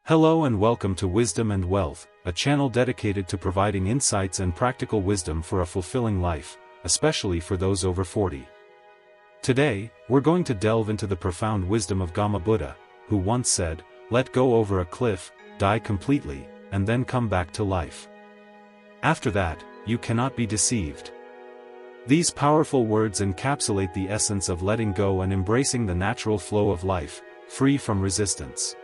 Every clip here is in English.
Hello and welcome to Wisdom and Wealth, a channel dedicated to providing insights and practical wisdom for a fulfilling life, especially for those over 40. Today, we're going to delve into the profound wisdom of Gautama Buddha, who once said, "Let go over a cliff, die completely, and then come back to life. After that, you cannot be deceived." These powerful words encapsulate the essence of letting go and embracing the natural flow of life, free from resistance.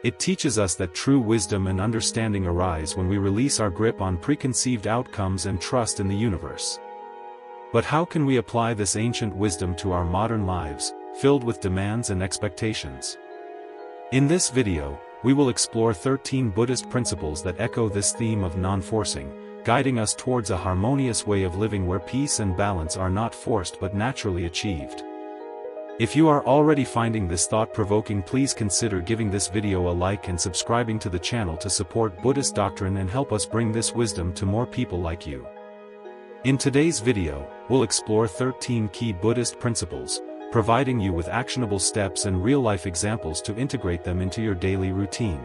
It teaches us that true wisdom and understanding arise when we release our grip on preconceived outcomes and trust in the universe. But how can we apply this ancient wisdom to our modern lives, filled with demands and expectations? In this video, we will explore 13 Buddhist principles that echo this theme of non-forcing, guiding us towards a harmonious way of living where peace and balance are not forced but naturally achieved. If you are already finding this thought-provoking, please consider giving this video a like and subscribing to the channel to support Buddhist doctrine and help us bring this wisdom to more people like you. In today's video, we'll explore 13 key Buddhist principles, providing you with actionable steps and real-life examples to integrate them into your daily routine.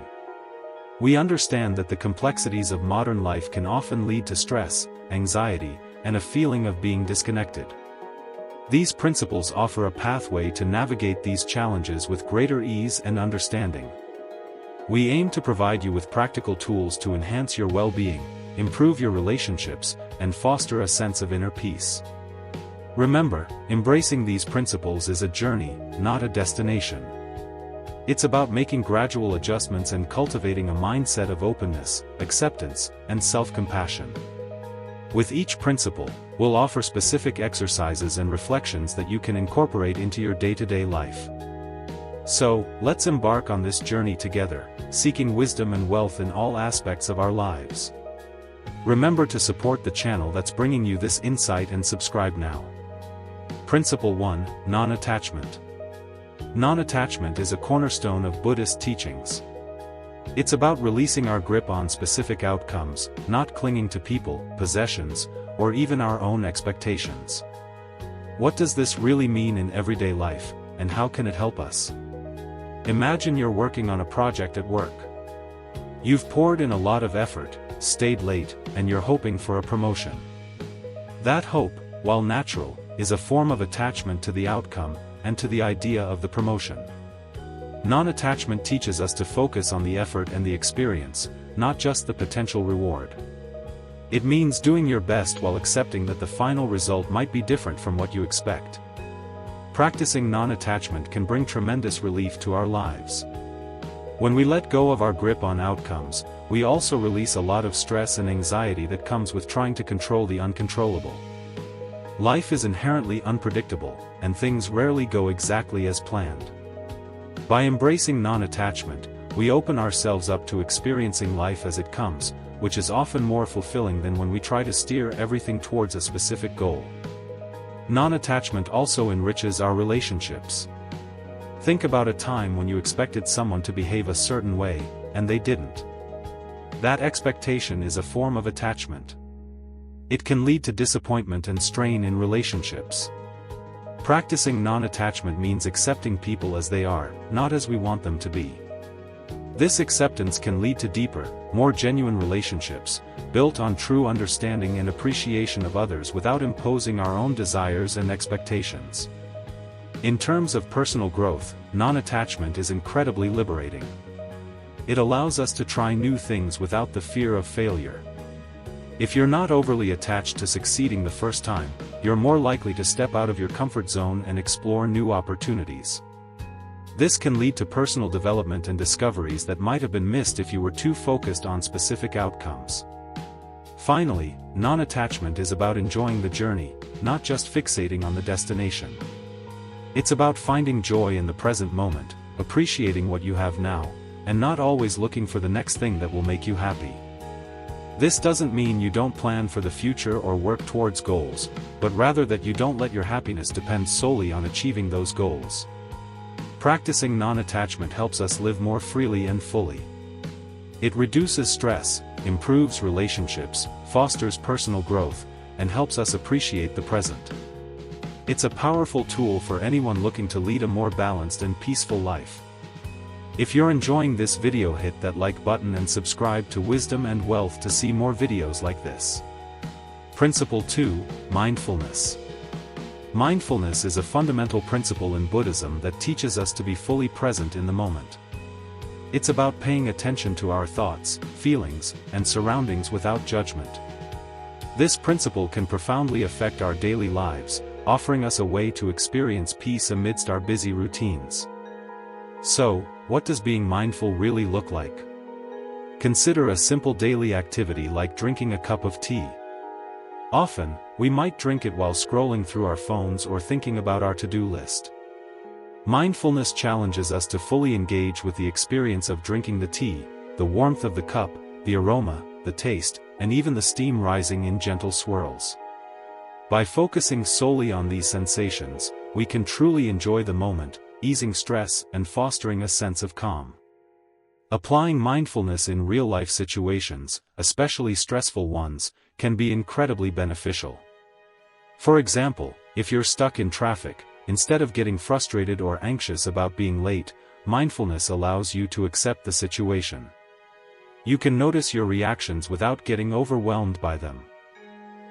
We understand that the complexities of modern life can often lead to stress, anxiety, and a feeling of being disconnected. These principles offer a pathway to navigate these challenges with greater ease and understanding. We aim to provide you with practical tools to enhance your well-being, improve your relationships, and foster a sense of inner peace. Remember, embracing these principles is a journey, not a destination. It's about making gradual adjustments and cultivating a mindset of openness, acceptance, and self-compassion. With each principle, we'll offer specific exercises and reflections that you can incorporate into your day-to-day life. So, let's embark on this journey together, seeking wisdom and wealth in all aspects of our lives. Remember to support the channel that's bringing you this insight and subscribe now. Principle 1: Non-attachment. Non-attachment is a cornerstone of Buddhist teachings. It's about releasing our grip on specific outcomes, not clinging to people, possessions, or even our own expectations. What does this really mean in everyday life, and how can it help us? Imagine you're working on a project at work. You've poured in a lot of effort, stayed late, and you're hoping for a promotion. That hope, while natural, is a form of attachment to the outcome, and to the idea of the promotion. Non-attachment teaches us to focus on the effort and the experience, not just the potential reward. It means doing your best while accepting that the final result might be different from what you expect. Practicing non-attachment can bring tremendous relief to our lives. When we let go of our grip on outcomes, we also release a lot of stress and anxiety that comes with trying to control the uncontrollable. Life is inherently unpredictable, and things rarely go exactly as planned. By embracing non-attachment, we open ourselves up to experiencing life as it comes, which is often more fulfilling than when we try to steer everything towards a specific goal. Non-attachment also enriches our relationships. Think about a time when you expected someone to behave a certain way, and they didn't. That expectation is a form of attachment. It can lead to disappointment and strain in relationships. Practicing non-attachment means accepting people as they are, not as we want them to be. This acceptance can lead to deeper, more genuine relationships, built on true understanding and appreciation of others without imposing our own desires and expectations. In terms of personal growth, non-attachment is incredibly liberating. It allows us to try new things without the fear of failure. If you're not overly attached to succeeding the first time, you're more likely to step out of your comfort zone and explore new opportunities. This can lead to personal development and discoveries that might have been missed if you were too focused on specific outcomes. Finally, non-attachment is about enjoying the journey, not just fixating on the destination. It's about finding joy in the present moment, appreciating what you have now, and not always looking for the next thing that will make you happy. This doesn't mean you don't plan for the future or work towards goals, but rather that you don't let your happiness depend solely on achieving those goals. Practicing non-attachment helps us live more freely and fully. It reduces stress, improves relationships, fosters personal growth, and helps us appreciate the present. It's a powerful tool for anyone looking to lead a more balanced and peaceful life. If you're enjoying this video, hit that like button and subscribe to Wisdom and Wealth to see more videos like this. Principle 2, Mindfulness. Mindfulness is a fundamental principle in Buddhism that teaches us to be fully present in the moment. It's about paying attention to our thoughts, feelings, and surroundings without judgment. This principle can profoundly affect our daily lives, offering us a way to experience peace amidst our busy routines. So, what does being mindful really look like? Consider a simple daily activity like drinking a cup of tea. Often, we might drink it while scrolling through our phones or thinking about our to-do list. Mindfulness challenges us to fully engage with the experience of drinking the tea, the warmth of the cup, the aroma, the taste, and even the steam rising in gentle swirls. By focusing solely on these sensations, we can truly enjoy the moment, easing stress and fostering a sense of calm. Applying mindfulness in real-life situations, especially stressful ones, can be incredibly beneficial. For example, if you're stuck in traffic, instead of getting frustrated or anxious about being late, mindfulness allows you to accept the situation. You can notice your reactions without getting overwhelmed by them.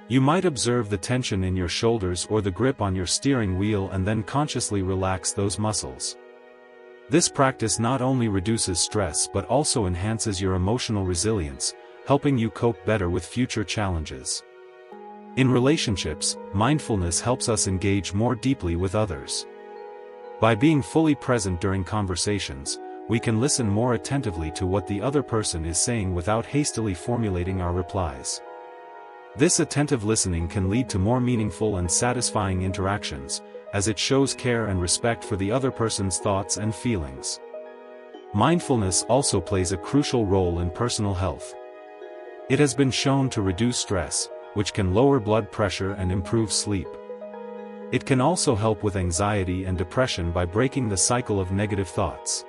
You might observe the tension in your shoulders or the grip on your steering wheel and then consciously relax those muscles. This practice not only reduces stress but also enhances your emotional resilience, helping you cope better with future challenges. In relationships, mindfulness helps us engage more deeply with others. By being fully present during conversations, we can listen more attentively to what the other person is saying without hastily formulating our replies. This attentive listening can lead to more meaningful and satisfying interactions, as it shows care and respect for the other person's thoughts and feelings. Mindfulness also plays a crucial role in personal health. It has been shown to reduce stress, which can lower blood pressure and improve sleep. It can also help with anxiety and depression by breaking the cycle of negative thoughts.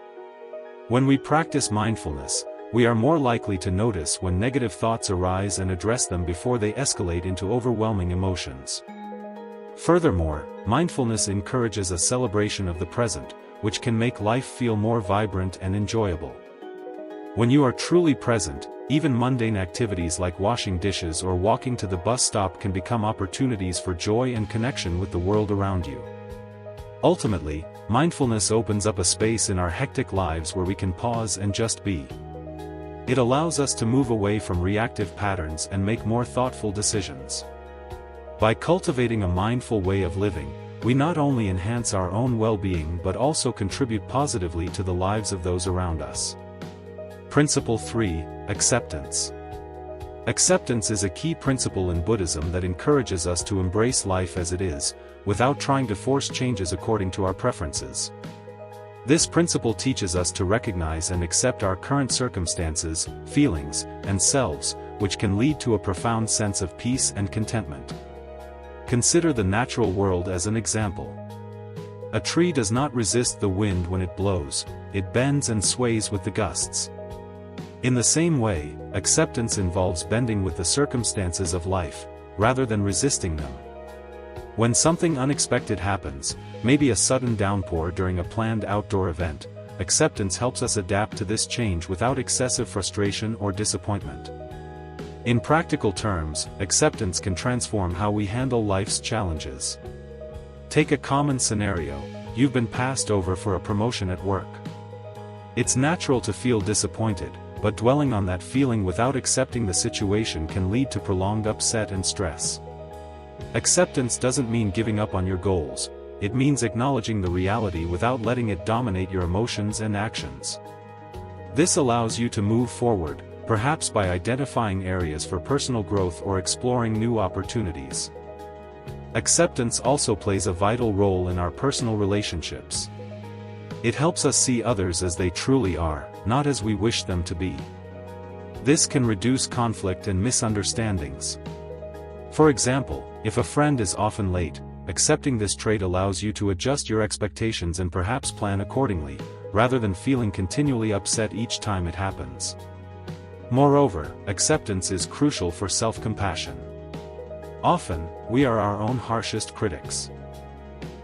When we practice mindfulness, we are more likely to notice when negative thoughts arise and address them before they escalate into overwhelming emotions. Furthermore, mindfulness encourages a celebration of the present, which can make life feel more vibrant and enjoyable. When you are truly present, even mundane activities like washing dishes or walking to the bus stop can become opportunities for joy and connection with the world around you. Ultimately, mindfulness opens up a space in our hectic lives where we can pause and just be. It allows us to move away from reactive patterns and make more thoughtful decisions. By cultivating a mindful way of living, we not only enhance our own well-being but also contribute positively to the lives of those around us. Principle 3, Acceptance. Acceptance is a key principle in Buddhism that encourages us to embrace life as it is, without trying to force changes according to our preferences. This principle teaches us to recognize and accept our current circumstances, feelings, and selves, which can lead to a profound sense of peace and contentment. Consider the natural world as an example. A tree does not resist the wind when it blows, it bends and sways with the gusts. In the same way, acceptance involves bending with the circumstances of life, rather than resisting them. When something unexpected happens, maybe a sudden downpour during a planned outdoor event, acceptance helps us adapt to this change without excessive frustration or disappointment. In practical terms, acceptance can transform how we handle life's challenges. Take a common scenario: you've been passed over for a promotion at work. It's natural to feel disappointed, but dwelling on that feeling without accepting the situation can lead to prolonged upset and stress. Acceptance doesn't mean giving up on your goals, it means acknowledging the reality without letting it dominate your emotions and actions. This allows you to move forward, perhaps by identifying areas for personal growth or exploring new opportunities. Acceptance also plays a vital role in our personal relationships. It helps us see others as they truly are, not as we wish them to be. This can reduce conflict and misunderstandings. For example, if a friend is often late, accepting this trait allows you to adjust your expectations and perhaps plan accordingly, rather than feeling continually upset each time it happens. Moreover, acceptance is crucial for self-compassion. Often, we are our own harshest critics.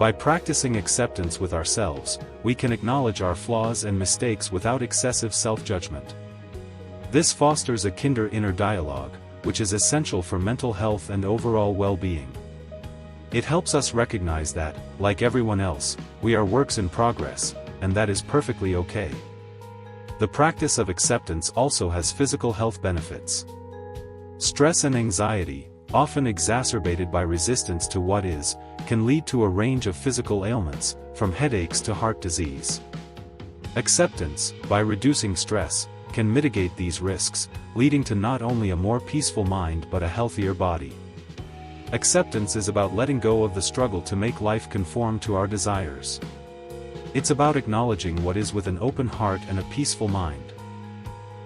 By practicing acceptance with ourselves, we can acknowledge our flaws and mistakes without excessive self-judgment. This fosters a kinder inner dialogue, which is essential for mental health and overall well-being. It helps us recognize that, like everyone else, we are works in progress, and that is perfectly okay. The practice of acceptance also has physical health benefits. Stress and anxiety, often exacerbated by resistance to what is, can lead to a range of physical ailments, from headaches to heart disease. Acceptance, by reducing stress, can mitigate these risks, leading to not only a more peaceful mind but a healthier body. Acceptance is about letting go of the struggle to make life conform to our desires. It's about acknowledging what is with an open heart and a peaceful mind.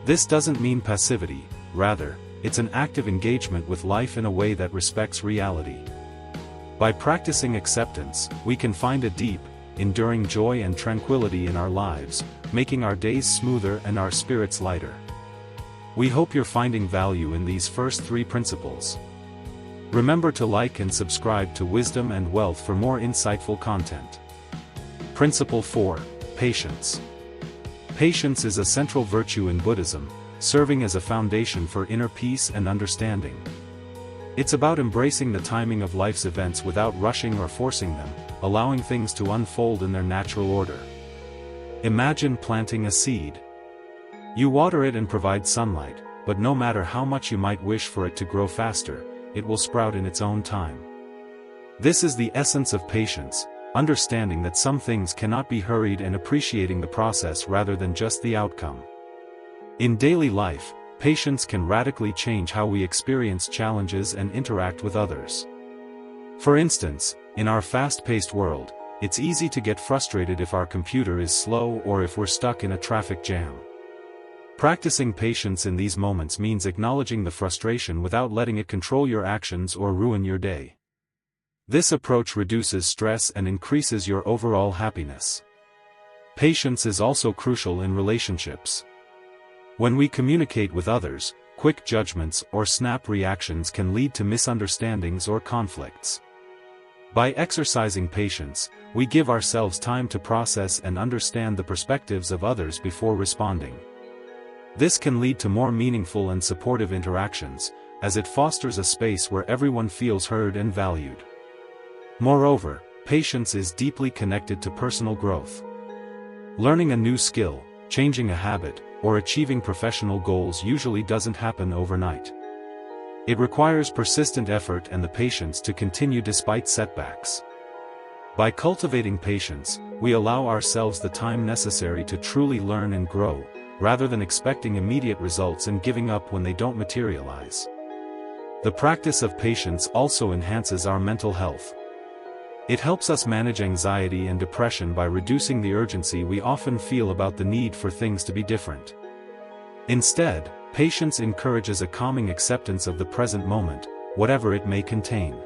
This doesn't mean passivity, rather, it's an active engagement with life in a way that respects reality. By practicing acceptance, we can find a deep, enduring joy and tranquility in our lives, making our days smoother and our spirits lighter. We hope you're finding value in these first 3 principles. Remember to like and subscribe to Wisdom and Wealth for more insightful content. Principle 4. Patience. Patience is a central virtue in Buddhism, serving as a foundation for inner peace and understanding. It's about embracing the timing of life's events without rushing or forcing them, allowing things to unfold in their natural order. Imagine planting a seed. You water it and provide sunlight, but no matter how much you might wish for it to grow faster, it will sprout in its own time. This is the essence of patience, understanding that some things cannot be hurried and appreciating the process rather than just the outcome. In daily life, patience can radically change how we experience challenges and interact with others. For instance, in our fast-paced world, it's easy to get frustrated if our computer is slow or if we're stuck in a traffic jam. Practicing patience in these moments means acknowledging the frustration without letting it control your actions or ruin your day. This approach reduces stress and increases your overall happiness. Patience is also crucial in relationships. When we communicate with others, quick judgments or snap reactions can lead to misunderstandings or conflicts. By exercising patience, we give ourselves time to process and understand the perspectives of others before responding. This can lead to more meaningful and supportive interactions, as it fosters a space where everyone feels heard and valued. Moreover, patience is deeply connected to personal growth. Learning a new skill, changing a habit, or achieving professional goals usually doesn't happen overnight. It requires persistent effort and the patience to continue despite setbacks. By cultivating patience, we allow ourselves the time necessary to truly learn and grow, rather than expecting immediate results and giving up when they don't materialize. The practice of patience also enhances our mental health. It helps us manage anxiety and depression by reducing the urgency we often feel about the need for things to be different. Instead, patience encourages a calming acceptance of the present moment, whatever it may contain.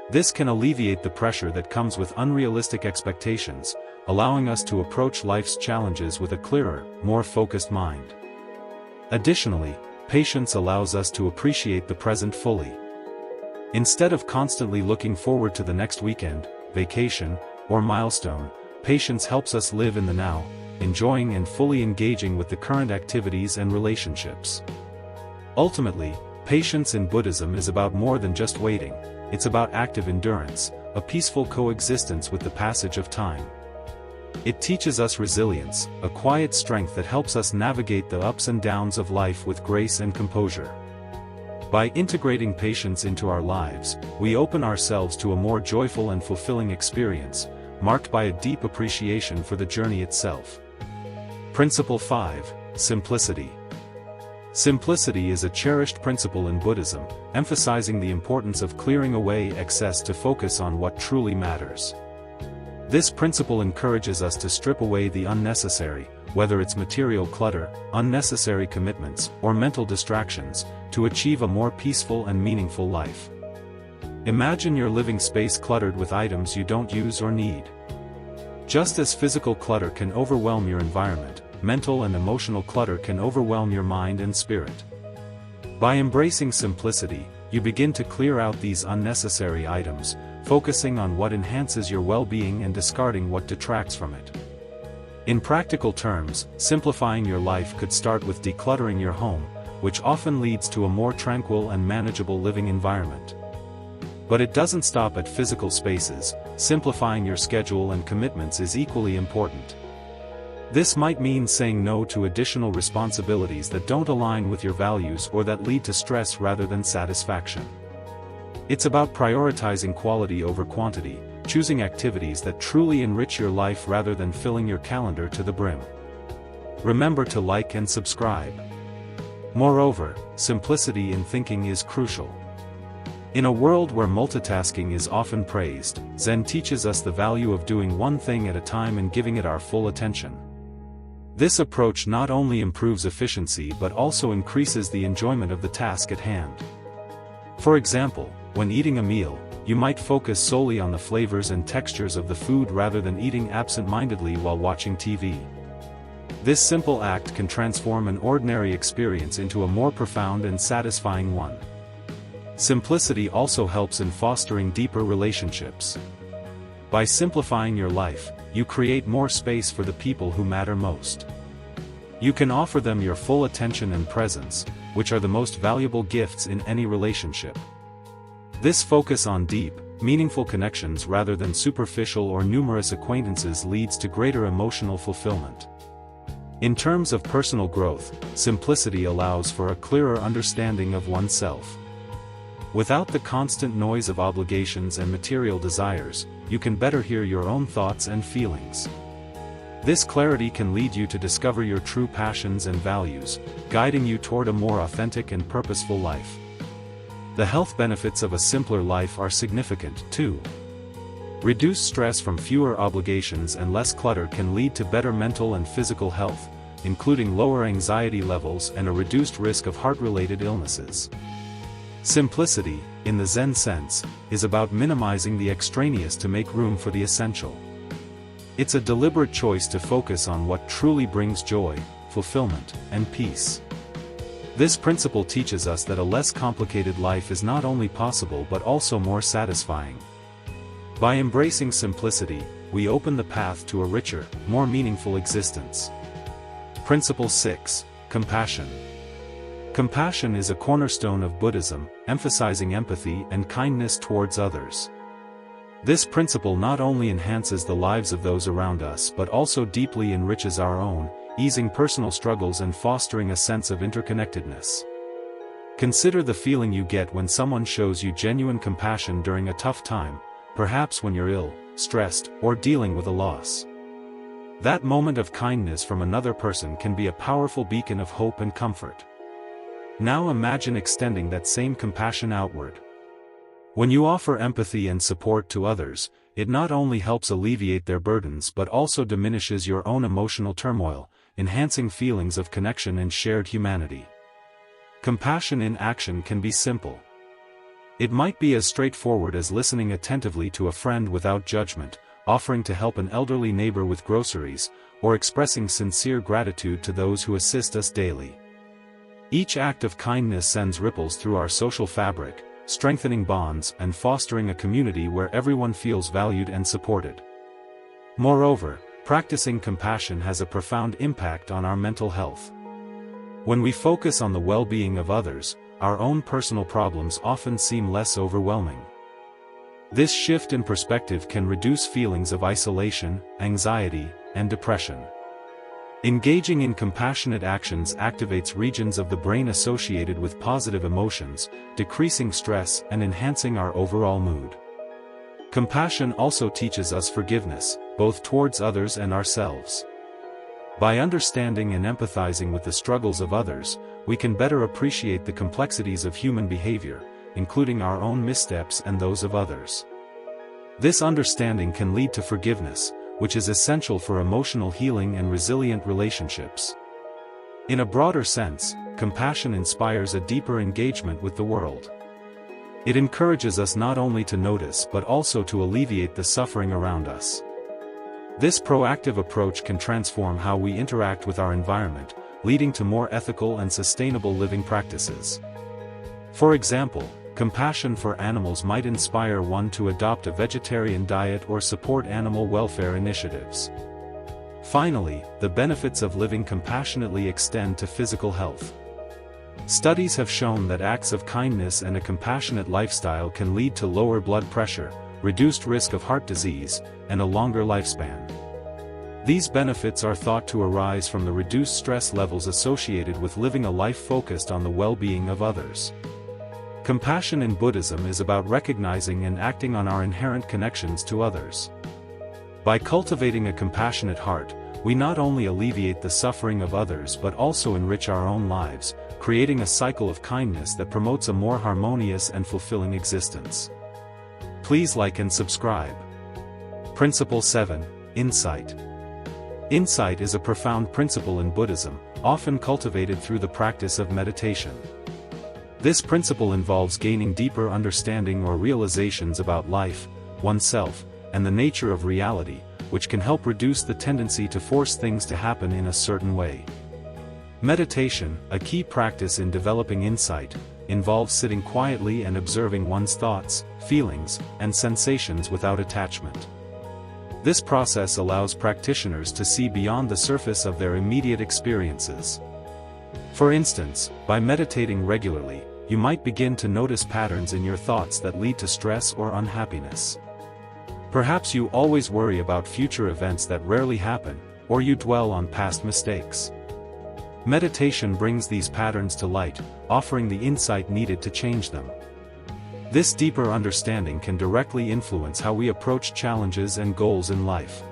This can alleviate the pressure that comes with unrealistic expectations, allowing us to approach life's challenges with a clearer, more focused mind. Additionally, patience allows us to appreciate the present fully. Instead of constantly looking forward to the next weekend, vacation, or milestone, patience helps us live in the now, enjoying and fully engaging with the current activities and relationships. Ultimately, patience in Buddhism is about more than just waiting, it's about active endurance, a peaceful coexistence with the passage of time. It teaches us resilience, a quiet strength that helps us navigate the ups and downs of life with grace and composure. By integrating patience into our lives, we open ourselves to a more joyful and fulfilling experience, marked by a deep appreciation for the journey itself. Principle 5. Simplicity. Simplicity is a cherished principle in Buddhism, emphasizing the importance of clearing away excess to focus on what truly matters. This principle encourages us to strip away the unnecessary, whether it's material clutter, unnecessary commitments, or mental distractions, to achieve a more peaceful and meaningful life. Imagine your living space cluttered with items you don't use or need. Just as physical clutter can overwhelm your environment, mental and emotional clutter can overwhelm your mind and spirit. By embracing simplicity, you begin to clear out these unnecessary items, focusing on what enhances your well-being and discarding what detracts from it. In practical terms, simplifying your life could start with decluttering your home, which often leads to a more tranquil and manageable living environment. But it doesn't stop at physical spaces. Simplifying your schedule and commitments is equally important. This might mean saying no to additional responsibilities that don't align with your values or that lead to stress rather than satisfaction. It's about prioritizing quality over quantity, choosing activities that truly enrich your life rather than filling your calendar to the brim. Remember to like and subscribe. Moreover, simplicity in thinking is crucial. In a world where multitasking is often praised, Zen teaches us the value of doing one thing at a time and giving it our full attention. This approach not only improves efficiency but also increases the enjoyment of the task at hand. For example, when eating a meal, you might focus solely on the flavors and textures of the food rather than eating absent-mindedly while watching TV. This simple act can transform an ordinary experience into a more profound and satisfying one. Simplicity also helps in fostering deeper relationships. By simplifying your life, you create more space for the people who matter most. You can offer them your full attention and presence, which are the most valuable gifts in any relationship. This focus on deep, meaningful connections rather than superficial or numerous acquaintances leads to greater emotional fulfillment. In terms of personal growth, simplicity allows for a clearer understanding of oneself. Without the constant noise of obligations and material desires, you can better hear your own thoughts and feelings. This clarity can lead you to discover your true passions and values, guiding you toward a more authentic and purposeful life. The health benefits of a simpler life are significant, too. Reduced stress from fewer obligations and less clutter can lead to better mental and physical health, including lower anxiety levels and a reduced risk of heart-related illnesses. Simplicity, in the Zen sense, is about minimizing the extraneous to make room for the essential. It's a deliberate choice to focus on what truly brings joy, fulfillment, and peace. This principle teaches us that a less complicated life is not only possible but also more satisfying. By embracing simplicity, we open the path to a richer, more meaningful existence. Principle 6. Compassion. Compassion is a cornerstone of Buddhism, emphasizing empathy and kindness towards others. This principle not only enhances the lives of those around us but also deeply enriches our own, easing personal struggles and fostering a sense of interconnectedness. Consider the feeling you get when someone shows you genuine compassion during a tough time, perhaps when you're ill, stressed, or dealing with a loss. That moment of kindness from another person can be a powerful beacon of hope and comfort. Now imagine extending that same compassion outward. When you offer empathy and support to others, it not only helps alleviate their burdens but also diminishes your own emotional turmoil, enhancing feelings of connection and shared humanity. Compassion in action can be simple. It might be as straightforward as listening attentively to a friend without judgment, offering to help an elderly neighbor with groceries, or expressing sincere gratitude to those who assist us daily. Each act of kindness sends ripples through our social fabric, strengthening bonds and fostering a community where everyone feels valued and supported. Moreover, practicing compassion has a profound impact on our mental health. When we focus on the well-being of others, our own personal problems often seem less overwhelming. This shift in perspective can reduce feelings of isolation, anxiety, and depression. Engaging in compassionate actions activates regions of the brain associated with positive emotions, decreasing stress and enhancing our overall mood. Compassion also teaches us forgiveness, both towards others and ourselves. By understanding and empathizing with the struggles of others, we can better appreciate the complexities of human behavior, including our own missteps and those of others. This understanding can lead to forgiveness, which is essential for emotional healing and resilient relationships. In a broader sense, compassion inspires a deeper engagement with the world. It encourages us not only to notice but also to alleviate the suffering around us. This proactive approach can transform how we interact with our environment, leading to more ethical and sustainable living practices. For example, compassion for animals might inspire one to adopt a vegetarian diet or support animal welfare initiatives. Finally, the benefits of living compassionately extend to physical health. Studies have shown that acts of kindness and a compassionate lifestyle can lead to lower blood pressure, reduced risk of heart disease, and a longer lifespan. These benefits are thought to arise from the reduced stress levels associated with living a life focused on the well-being of others. Compassion in Buddhism is about recognizing and acting on our inherent connections to others. By cultivating a compassionate heart, we not only alleviate the suffering of others but also enrich our own lives, creating a cycle of kindness that promotes a more harmonious and fulfilling existence. Please like and subscribe. Principle 7. Insight. Insight is a profound principle in Buddhism, often cultivated through the practice of meditation. This principle involves gaining deeper understanding or realizations about life, oneself, and the nature of reality, which can help reduce the tendency to force things to happen in a certain way. Meditation, a key practice in developing insight, involves sitting quietly and observing one's thoughts, feelings, and sensations without attachment. This process allows practitioners to see beyond the surface of their immediate experiences. For instance, by meditating regularly, you might begin to notice patterns in your thoughts that lead to stress or unhappiness. Perhaps you always worry about future events that rarely happen, or you dwell on past mistakes. Meditation brings these patterns to light, offering the insight needed to change them. This deeper understanding can directly influence how we approach challenges and goals in life.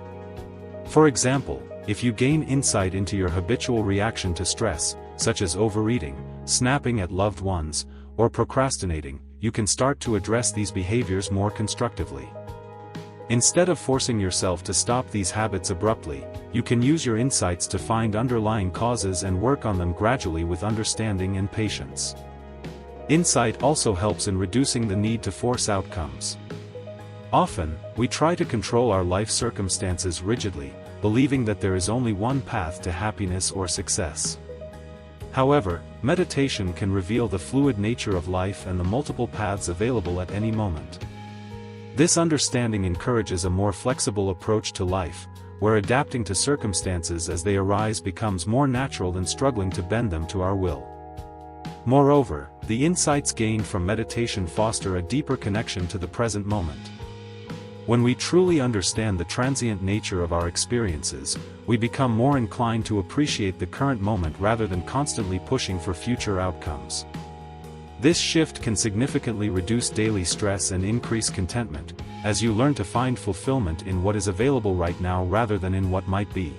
For example, if you gain insight into your habitual reaction to stress, such as overeating, snapping at loved ones, or procrastinating, you can start to address these behaviors more constructively. Instead of forcing yourself to stop these habits abruptly, you can use your insights to find underlying causes and work on them gradually with understanding and patience. Insight also helps in reducing the need to force outcomes. Often, we try to control our life circumstances rigidly, believing that there is only one path to happiness or success. However, meditation can reveal the fluid nature of life and the multiple paths available at any moment. This understanding encourages a more flexible approach to life, where adapting to circumstances as they arise becomes more natural than struggling to bend them to our will. Moreover, the insights gained from meditation foster a deeper connection to the present moment. When we truly understand the transient nature of our experiences, we become more inclined to appreciate the current moment rather than constantly pushing for future outcomes. This shift can significantly reduce daily stress and increase contentment, as you learn to find fulfillment in what is available right now rather than in what might be.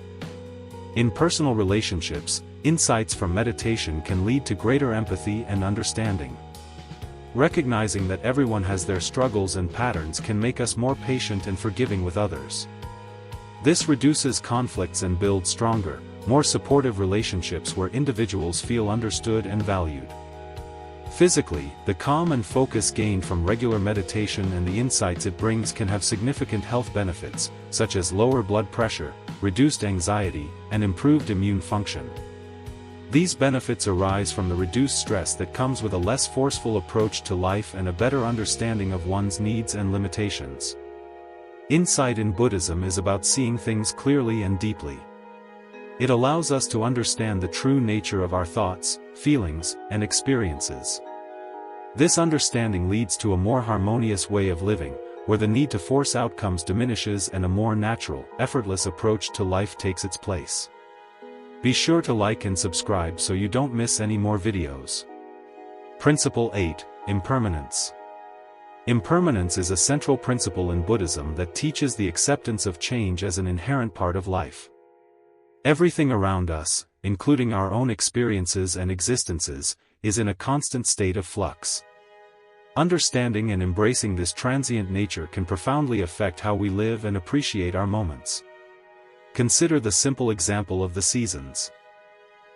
In personal relationships, insights from meditation can lead to greater empathy and understanding. Recognizing that everyone has their struggles and patterns can make us more patient and forgiving with others. This reduces conflicts and builds stronger, more supportive relationships where individuals feel understood and valued. Physically, the calm and focus gained from regular meditation and the insights it brings can have significant health benefits, such as lower blood pressure, reduced anxiety, and improved immune function. These benefits arise from the reduced stress that comes with a less forceful approach to life and a better understanding of one's needs and limitations. Insight in Buddhism is about seeing things clearly and deeply. It allows us to understand the true nature of our thoughts, feelings, and experiences. This understanding leads to a more harmonious way of living, where the need to force outcomes diminishes and a more natural, effortless approach to life takes its place. Be sure to like and subscribe so you don't miss any more videos. Principle 8. Impermanence. Impermanence is a central principle in Buddhism that teaches the acceptance of change as an inherent part of life. Everything around us, including our own experiences and existences, is in a constant state of flux. Understanding and embracing this transient nature can profoundly affect how we live and appreciate our moments. Consider the simple example of the seasons.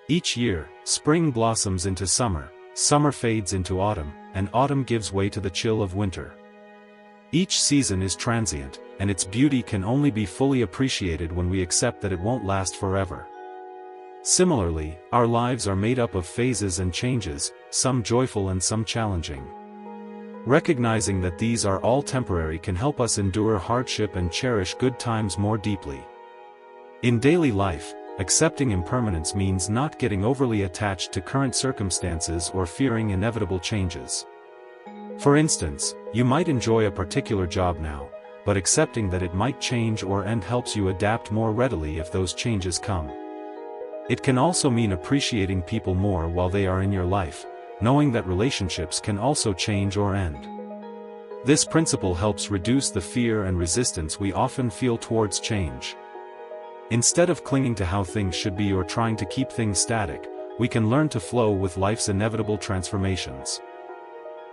Each year, spring blossoms into summer, summer fades into autumn, and autumn gives way to the chill of winter. Each season is transient, and its beauty can only be fully appreciated when we accept that it won't last forever. Similarly, our lives are made up of phases and changes, some joyful and some challenging. Recognizing that these are all temporary can help us endure hardship and cherish good times more deeply. In daily life, accepting impermanence means not getting overly attached to current circumstances or fearing inevitable changes. For instance, you might enjoy a particular job now, but accepting that it might change or end helps you adapt more readily if those changes come. It can also mean appreciating people more while they are in your life, knowing that relationships can also change or end. This principle helps reduce the fear and resistance we often feel towards change. Instead of clinging to how things should be or trying to keep things static, we can learn to flow with life's inevitable transformations.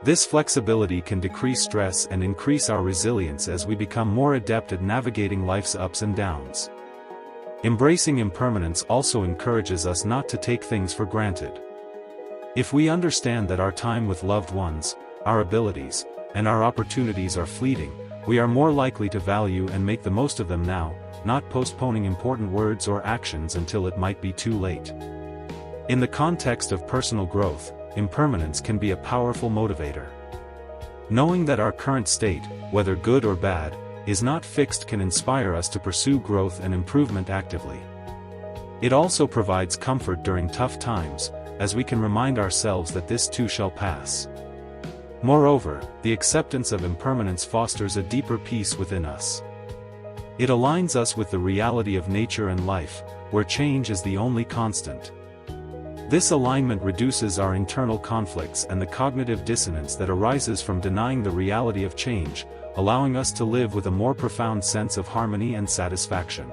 This flexibility can decrease stress and increase our resilience as we become more adept at navigating life's ups and downs. Embracing impermanence also encourages us not to take things for granted. If we understand that our time with loved ones, our abilities, and our opportunities are fleeting, we are more likely to value and make the most of them now, not postponing important words or actions until it might be too late. In the context of personal growth, impermanence can be a powerful motivator. Knowing that our current state, whether good or bad, is not fixed can inspire us to pursue growth and improvement actively. It also provides comfort during tough times, as we can remind ourselves that this too shall pass. Moreover, the acceptance of impermanence fosters a deeper peace within us. It aligns us with the reality of nature and life, where change is the only constant. This alignment reduces our internal conflicts and the cognitive dissonance that arises from denying the reality of change, allowing us to live with a more profound sense of harmony and satisfaction.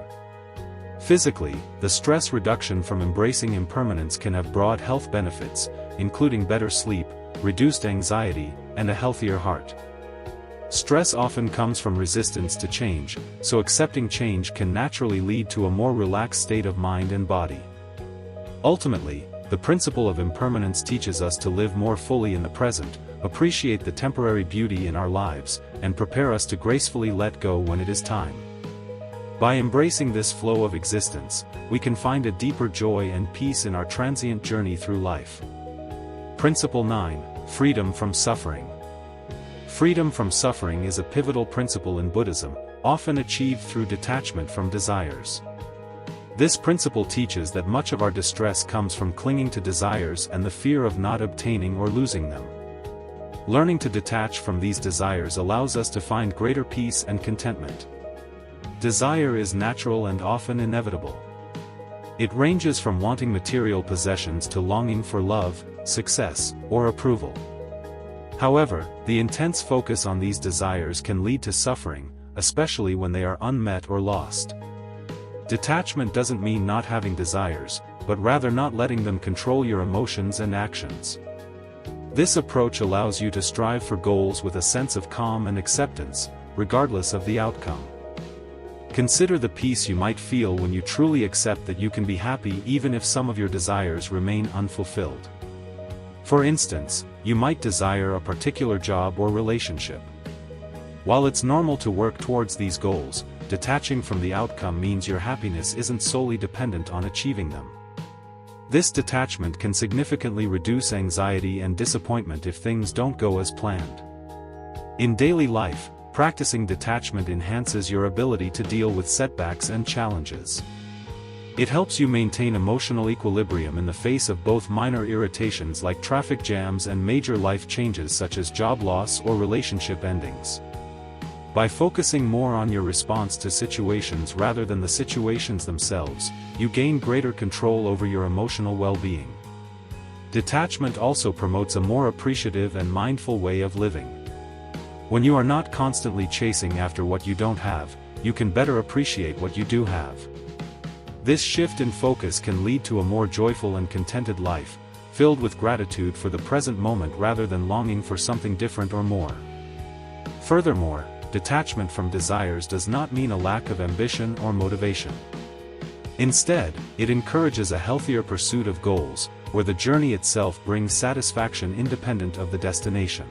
Physically, the stress reduction from embracing impermanence can have broad health benefits, including better sleep, reduced anxiety, and a healthier heart. Stress often comes from resistance to change, so accepting change can naturally lead to a more relaxed state of mind and body. Ultimately, the principle of impermanence teaches us to live more fully in the present, appreciate the temporary beauty in our lives, and prepare us to gracefully let go when it is time. By embracing this flow of existence, we can find a deeper joy and peace in our transient journey through life. Principle 9: Freedom from suffering. Freedom from suffering is a pivotal principle in Buddhism, often achieved through detachment from desires. This principle teaches that much of our distress comes from clinging to desires and the fear of not obtaining or losing them. Learning to detach from these desires allows us to find greater peace and contentment. Desire is natural and often inevitable. It ranges from wanting material possessions to longing for love, success, or approval. However, the intense focus on these desires can lead to suffering, especially when they are unmet or lost. Detachment doesn't mean not having desires, but rather not letting them control your emotions and actions. This approach allows you to strive for goals with a sense of calm and acceptance, regardless of the outcome. Consider the peace you might feel when you truly accept that you can be happy even if some of your desires remain unfulfilled. For instance, you might desire a particular job or relationship. While it's normal to work towards these goals, detaching from the outcome means your happiness isn't solely dependent on achieving them. This detachment can significantly reduce anxiety and disappointment if things don't go as planned. In daily life, practicing detachment enhances your ability to deal with setbacks and challenges. It helps you maintain emotional equilibrium in the face of both minor irritations like traffic jams and major life changes such as job loss or relationship endings. By focusing more on your response to situations rather than the situations themselves, you gain greater control over your emotional well-being. Detachment also promotes a more appreciative and mindful way of living. When you are not constantly chasing after what you don't have, you can better appreciate what you do have. This shift in focus can lead to a more joyful and contented life, filled with gratitude for the present moment rather than longing for something different or more. Furthermore, detachment from desires does not mean a lack of ambition or motivation. Instead, it encourages a healthier pursuit of goals, where the journey itself brings satisfaction independent of the destination.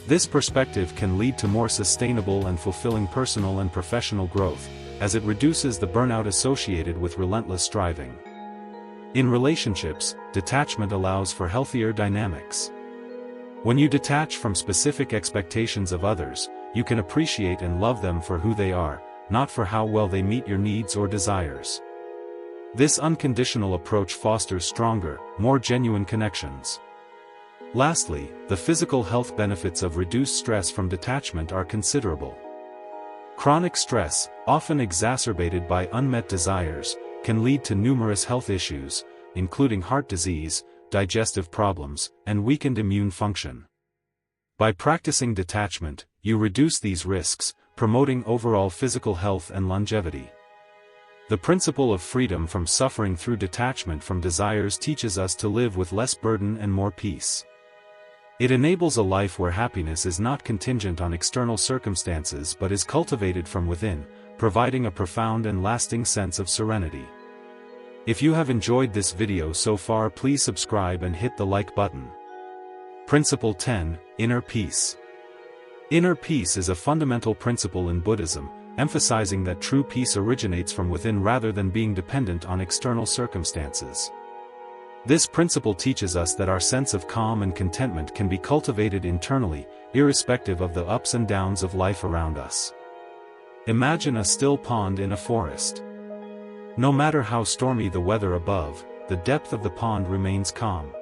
This perspective can lead to more sustainable and fulfilling personal and professional growth, as it reduces the burnout associated with relentless striving. In relationships, detachment allows for healthier dynamics. When you detach from specific expectations of others, you can appreciate and love them for who they are, not for how well they meet your needs or desires. This unconditional approach fosters stronger, more genuine connections. Lastly, the physical health benefits of reduced stress from detachment are considerable. Chronic stress, often exacerbated by unmet desires, can lead to numerous health issues, including heart disease, digestive problems, and weakened immune function. By practicing detachment, you reduce these risks, promoting overall physical health and longevity. The principle of freedom from suffering through detachment from desires teaches us to live with less burden and more peace. It enables a life where happiness is not contingent on external circumstances but is cultivated from within, providing a profound and lasting sense of serenity. If you have enjoyed this video so far, please subscribe and hit the like button. Principle 10, Inner Peace. Inner peace is a fundamental principle in Buddhism, emphasizing that true peace originates from within rather than being dependent on external circumstances. This principle teaches us that our sense of calm and contentment can be cultivated internally, irrespective of the ups and downs of life around us. Imagine a still pond in a forest. No matter how stormy the weather above, the depth of the pond remains calm.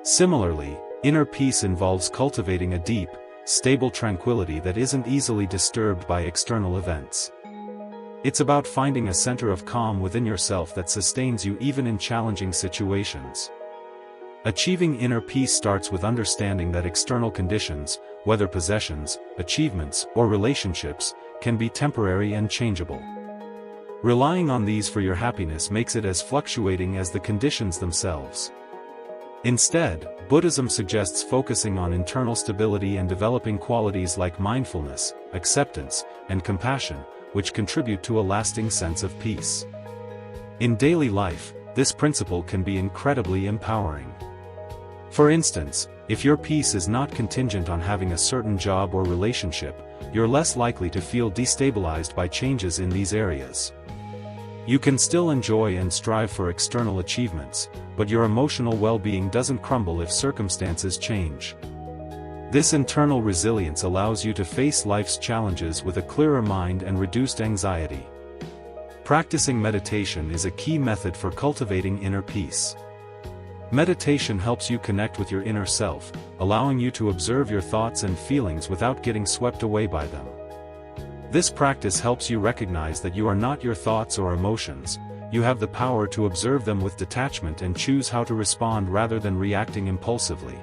Similarly, inner peace involves cultivating a deep, stable tranquility that isn't easily disturbed by external events. It's about finding a center of calm within yourself that sustains you even in challenging situations. Achieving inner peace starts with understanding that external conditions, whether possessions, achievements, or relationships, can be temporary and changeable. Relying on these for your happiness makes it as fluctuating as the conditions themselves. Instead, Buddhism suggests focusing on internal stability and developing qualities like mindfulness, acceptance, and compassion, which contribute to a lasting sense of peace. In daily life, this principle can be incredibly empowering. For instance, if your peace is not contingent on having a certain job or relationship, you're less likely to feel destabilized by changes in these areas. You can still enjoy and strive for external achievements, but your emotional well-being doesn't crumble if circumstances change. This internal resilience allows you to face life's challenges with a clearer mind and reduced anxiety. Practicing meditation is a key method for cultivating inner peace. Meditation helps you connect with your inner self, allowing you to observe your thoughts and feelings without getting swept away by them. This practice helps you recognize that you are not your thoughts or emotions. You have the power to observe them with detachment and choose how to respond rather than reacting impulsively.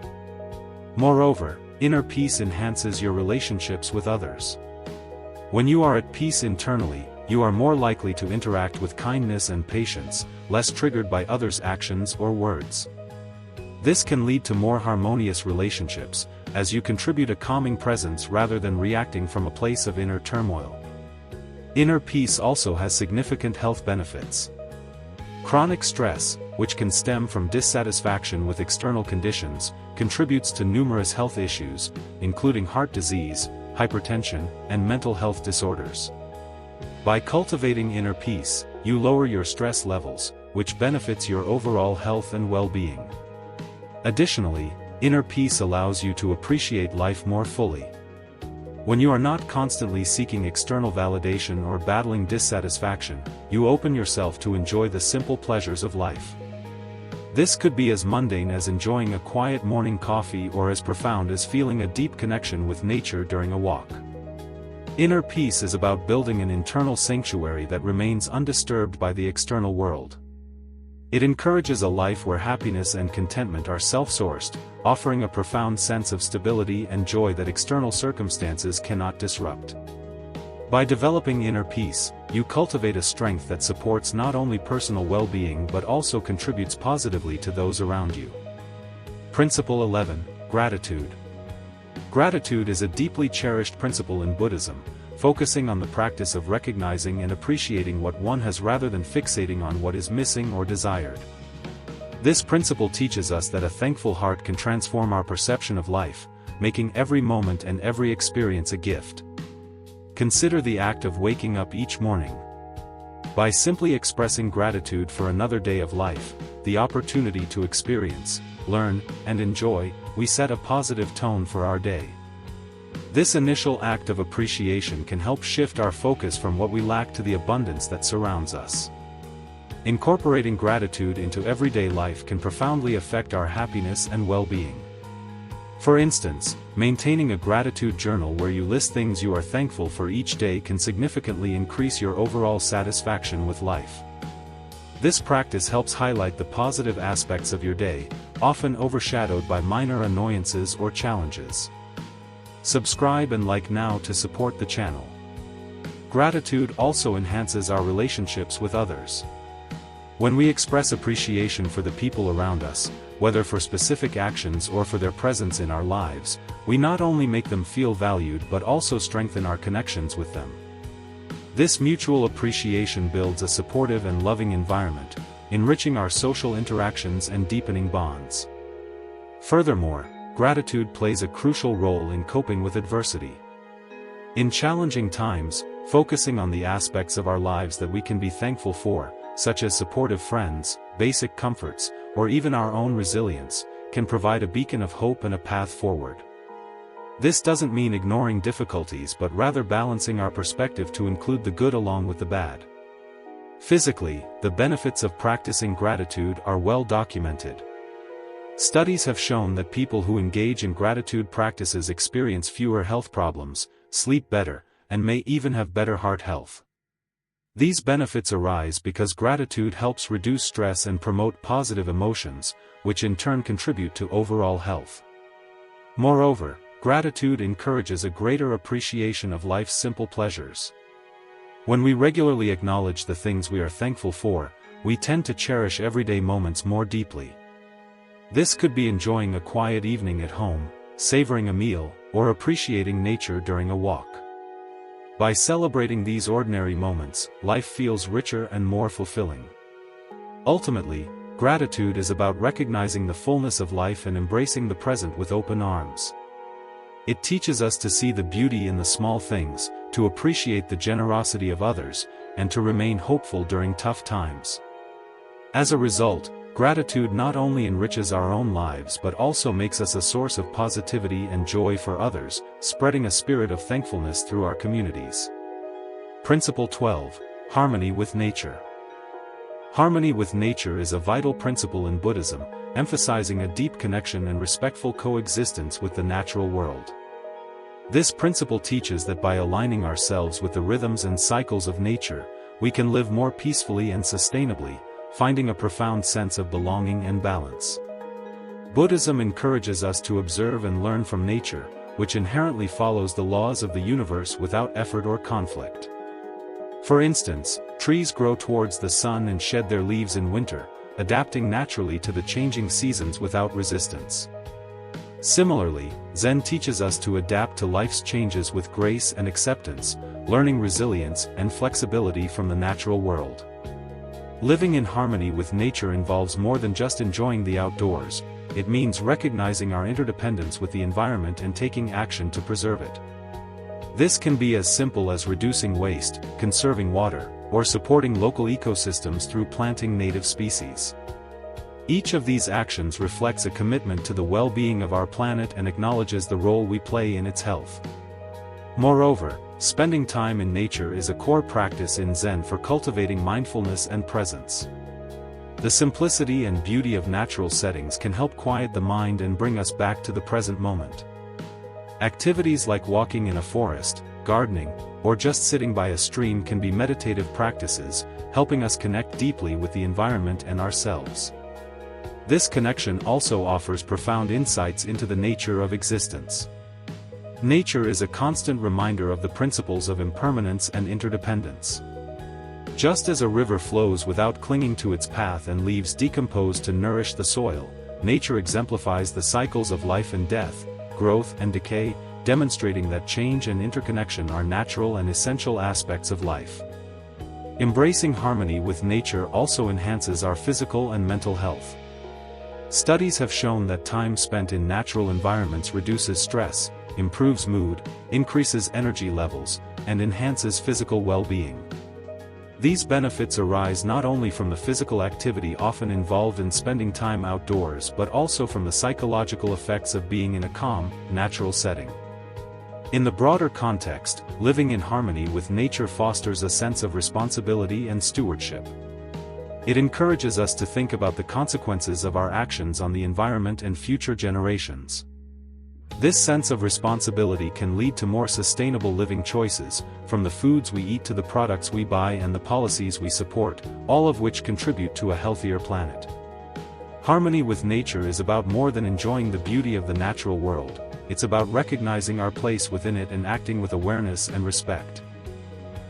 Moreover, inner peace enhances your relationships with others. When you are at peace internally, you are more likely to interact with kindness and patience, less triggered by others' actions or words. This can lead to more harmonious relationships, as you contribute a calming presence rather than reacting from a place of inner turmoil. Inner peace also has significant health benefits. Chronic stress, which can stem from dissatisfaction with external conditions, contributes to numerous health issues, including heart disease, hypertension, and mental health disorders. By cultivating inner peace, you lower your stress levels, which benefits your overall health and well-being. Additionally, inner peace allows you to appreciate life more fully. When you are not constantly seeking external validation or battling dissatisfaction, you open yourself to enjoy the simple pleasures of life. This could be as mundane as enjoying a quiet morning coffee or as profound as feeling a deep connection with nature during a walk. Inner peace is about building an internal sanctuary that remains undisturbed by the external world. It encourages a life where happiness and contentment are self-sourced, offering a profound sense of stability and joy that external circumstances cannot disrupt. By developing inner peace, you cultivate a strength that supports not only personal well-being but also contributes positively to those around you. Principle 11, Gratitude. Gratitude is a deeply cherished principle in Buddhism, focusing on the practice of recognizing and appreciating what one has rather than fixating on what is missing or desired. This principle teaches us that a thankful heart can transform our perception of life, making every moment and every experience a gift. Consider the act of waking up each morning. By simply expressing gratitude for another day of life, the opportunity to experience, learn, and enjoy, we set a positive tone for our day. This initial act of appreciation can help shift our focus from what we lack to the abundance that surrounds us. Incorporating gratitude into everyday life can profoundly affect our happiness and well-being. For instance, maintaining a gratitude journal where you list things you are thankful for each day can significantly increase your overall satisfaction with life. This practice helps highlight the positive aspects of your day, often overshadowed by minor annoyances or challenges. Subscribe and like now to support the channel. Gratitude also enhances our relationships with others. When we express appreciation for the people around us, whether for specific actions or for their presence in our lives, we not only make them feel valued but also strengthen our connections with them. This mutual appreciation builds a supportive and loving environment, enriching our social interactions and deepening bonds. Furthermore, gratitude plays a crucial role in coping with adversity. In challenging times, focusing on the aspects of our lives that we can be thankful for, such as supportive friends, basic comforts, or even our own resilience, can provide a beacon of hope and a path forward. This doesn't mean ignoring difficulties but rather balancing our perspective to include the good along with the bad. Physically, the benefits of practicing gratitude are well documented. Studies have shown that people who engage in gratitude practices experience fewer health problems, sleep better, and may even have better heart health. These benefits arise because gratitude helps reduce stress and promote positive emotions, which in turn contribute to overall health. Moreover, gratitude encourages a greater appreciation of life's simple pleasures. When we regularly acknowledge the things we are thankful for, we tend to cherish everyday moments more deeply. This could be enjoying a quiet evening at home, savoring a meal, or appreciating nature during a walk. By celebrating these ordinary moments, life feels richer and more fulfilling. Ultimately, gratitude is about recognizing the fullness of life and embracing the present with open arms. It teaches us to see the beauty in the small things, to appreciate the generosity of others, and to remain hopeful during tough times. As a result, gratitude not only enriches our own lives but also makes us a source of positivity and joy for others, spreading a spirit of thankfulness through our communities. Principle 12. Harmony with nature. Harmony with nature is a vital principle in Buddhism, emphasizing a deep connection and respectful coexistence with the natural world. This principle teaches that by aligning ourselves with the rhythms and cycles of nature, we can live more peacefully and sustainably, finding a profound sense of belonging and balance. Buddhism encourages us to observe and learn from nature, which inherently follows the laws of the universe without effort or conflict. For instance, trees grow towards the sun and shed their leaves in winter, adapting naturally to the changing seasons without resistance. Similarly, Zen teaches us to adapt to life's changes with grace and acceptance, learning resilience and flexibility from the natural world. Living in harmony with nature involves more than just enjoying the outdoors. It means recognizing our interdependence with the environment and taking action to preserve it. This can be as simple as reducing waste, conserving water, or supporting local ecosystems through planting native species. Each of these actions reflects a commitment to the well-being of our planet and acknowledges the role we play in its health. Moreover, spending time in nature is a core practice in Zen for cultivating mindfulness and presence. The simplicity and beauty of natural settings can help quiet the mind and bring us back to the present moment. Activities like walking in a forest, gardening, or just sitting by a stream can be meditative practices, helping us connect deeply with the environment and ourselves. This connection also offers profound insights into the nature of existence. Nature is a constant reminder of the principles of impermanence and interdependence. Just as a river flows without clinging to its path and leaves decompose to nourish the soil, nature exemplifies the cycles of life and death, growth and decay, demonstrating that change and interconnection are natural and essential aspects of life. Embracing harmony with nature also enhances our physical and mental health. Studies have shown that time spent in natural environments reduces stress, improves mood, increases energy levels, and enhances physical well-being. These benefits arise not only from the physical activity often involved in spending time outdoors but also from the psychological effects of being in a calm, natural setting. In the broader context, living in harmony with nature fosters a sense of responsibility and stewardship. It encourages us to think about the consequences of our actions on the environment and future generations. This sense of responsibility can lead to more sustainable living choices, from the foods we eat to the products we buy and the policies we support, all of which contribute to a healthier planet. Harmony with nature is about more than enjoying the beauty of the natural world, it's about recognizing our place within it and acting with awareness and respect.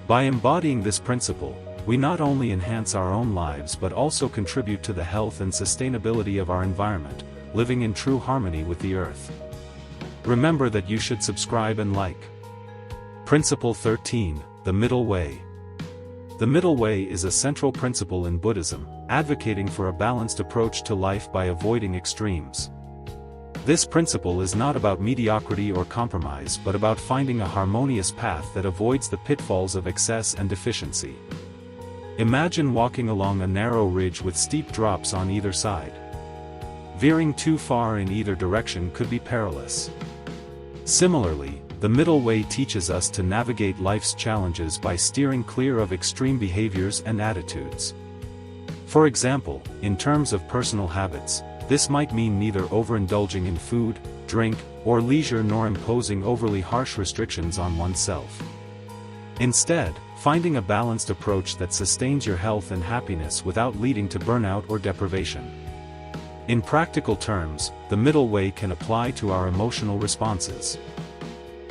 By embodying this principle, we not only enhance our own lives but also contribute to the health and sustainability of our environment, living in true harmony with the earth. Remember that you should subscribe and like. Principle 13, the middle way. The middle way is a central principle in Buddhism, advocating for a balanced approach to life by avoiding extremes. This principle is not about mediocrity or compromise but about finding a harmonious path that avoids the pitfalls of excess and deficiency. Imagine walking along a narrow ridge with steep drops on either side. Veering too far in either direction could be perilous. Similarly, the middle way teaches us to navigate life's challenges by steering clear of extreme behaviors and attitudes. For example, in terms of personal habits, this might mean neither overindulging in food, drink, or leisure nor imposing overly harsh restrictions on oneself. Instead, finding a balanced approach that sustains your health and happiness without leading to burnout or deprivation. In practical terms, the middle way can apply to our emotional responses.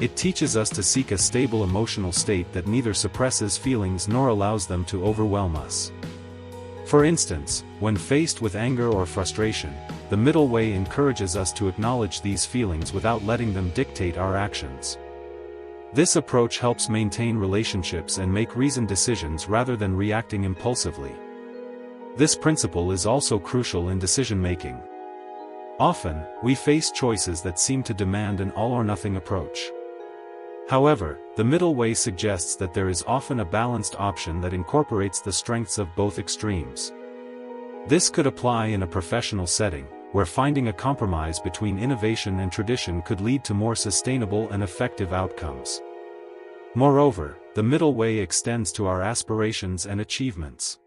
It teaches us to seek a stable emotional state that neither suppresses feelings nor allows them to overwhelm us. For instance, when faced with anger or frustration, the middle way encourages us to acknowledge these feelings without letting them dictate our actions. This approach helps maintain relationships and make reasoned decisions rather than reacting impulsively. This principle is also crucial in decision-making. Often, we face choices that seem to demand an all-or-nothing approach. However, the middle way suggests that there is often a balanced option that incorporates the strengths of both extremes. This could apply in a professional setting, where finding a compromise between innovation and tradition could lead to more sustainable and effective outcomes. Moreover, the middle way extends to our aspirations and achievements.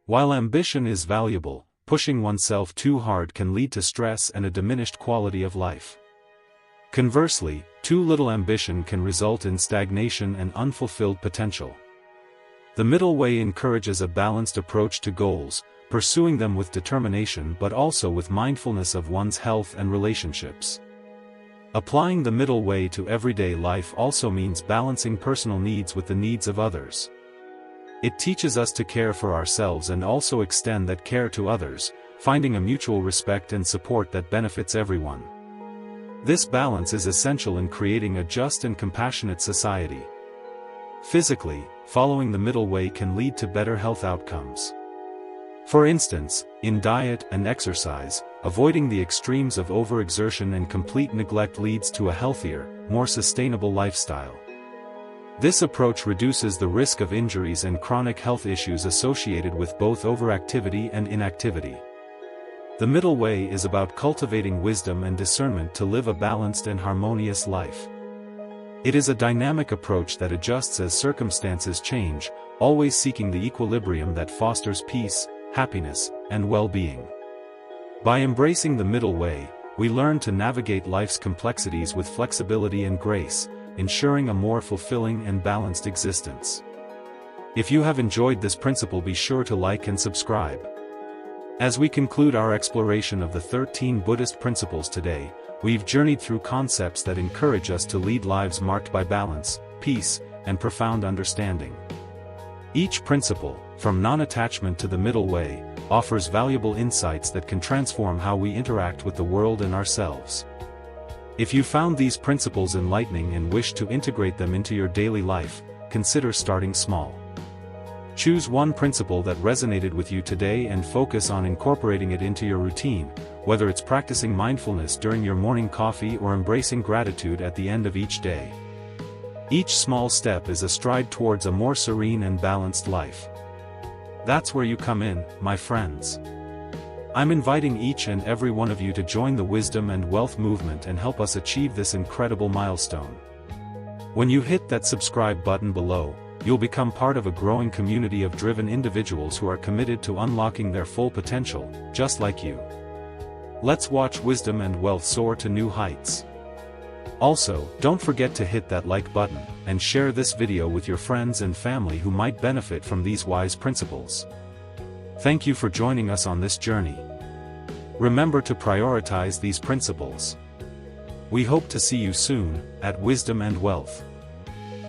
While ambition is valuable, pushing oneself too hard can lead to stress and a diminished quality of life. Conversely, too little ambition can result in stagnation and unfulfilled potential. The middle way encourages a balanced approach to goals, pursuing them with determination but also with mindfulness of one's health and relationships. Applying the middle way to everyday life also means balancing personal needs with the needs of others. It teaches us to care for ourselves and also extend that care to others, finding a mutual respect and support that benefits everyone. This balance is essential in creating a just and compassionate society. Physically, following the middle way can lead to better health outcomes. For instance, in diet and exercise, avoiding the extremes of overexertion and complete neglect leads to a healthier, more sustainable lifestyle. This approach reduces the risk of injuries and chronic health issues associated with both overactivity and inactivity. The middle way is about cultivating wisdom and discernment to live a balanced and harmonious life. It is a dynamic approach that adjusts as circumstances change, always seeking the equilibrium that fosters peace, happiness, and well-being. By embracing the middle way, we learn to navigate life's complexities with flexibility and grace, ensuring a more fulfilling and balanced existence. If you have enjoyed this principle, be sure to like and subscribe. As we conclude our exploration of the 13 Buddhist principles today, we've journeyed through concepts that encourage us to lead lives marked by balance, peace, and profound understanding. Each principle, from non-attachment to the middle way, offers valuable insights that can transform how we interact with the world and ourselves. If you found these principles enlightening and wish to integrate them into your daily life, consider starting small. Choose one principle that resonated with you today and focus on incorporating it into your routine, whether it's practicing mindfulness during your morning coffee or embracing gratitude at the end of each day. Each small step is a stride towards a more serene and balanced life. That's where you come in, my friends. I'm inviting each and every one of you to join the Wisdom and Wealth movement and help us achieve this incredible milestone. When you hit that subscribe button below, you'll become part of a growing community of driven individuals who are committed to unlocking their full potential, just like you. Let's watch Wisdom and Wealth soar to new heights. Also, don't forget to hit that like button, and share this video with your friends and family who might benefit from these wise principles. Thank you for joining us on this journey. Remember to prioritize these principles. We hope to see you soon, at Wisdom and Wealth.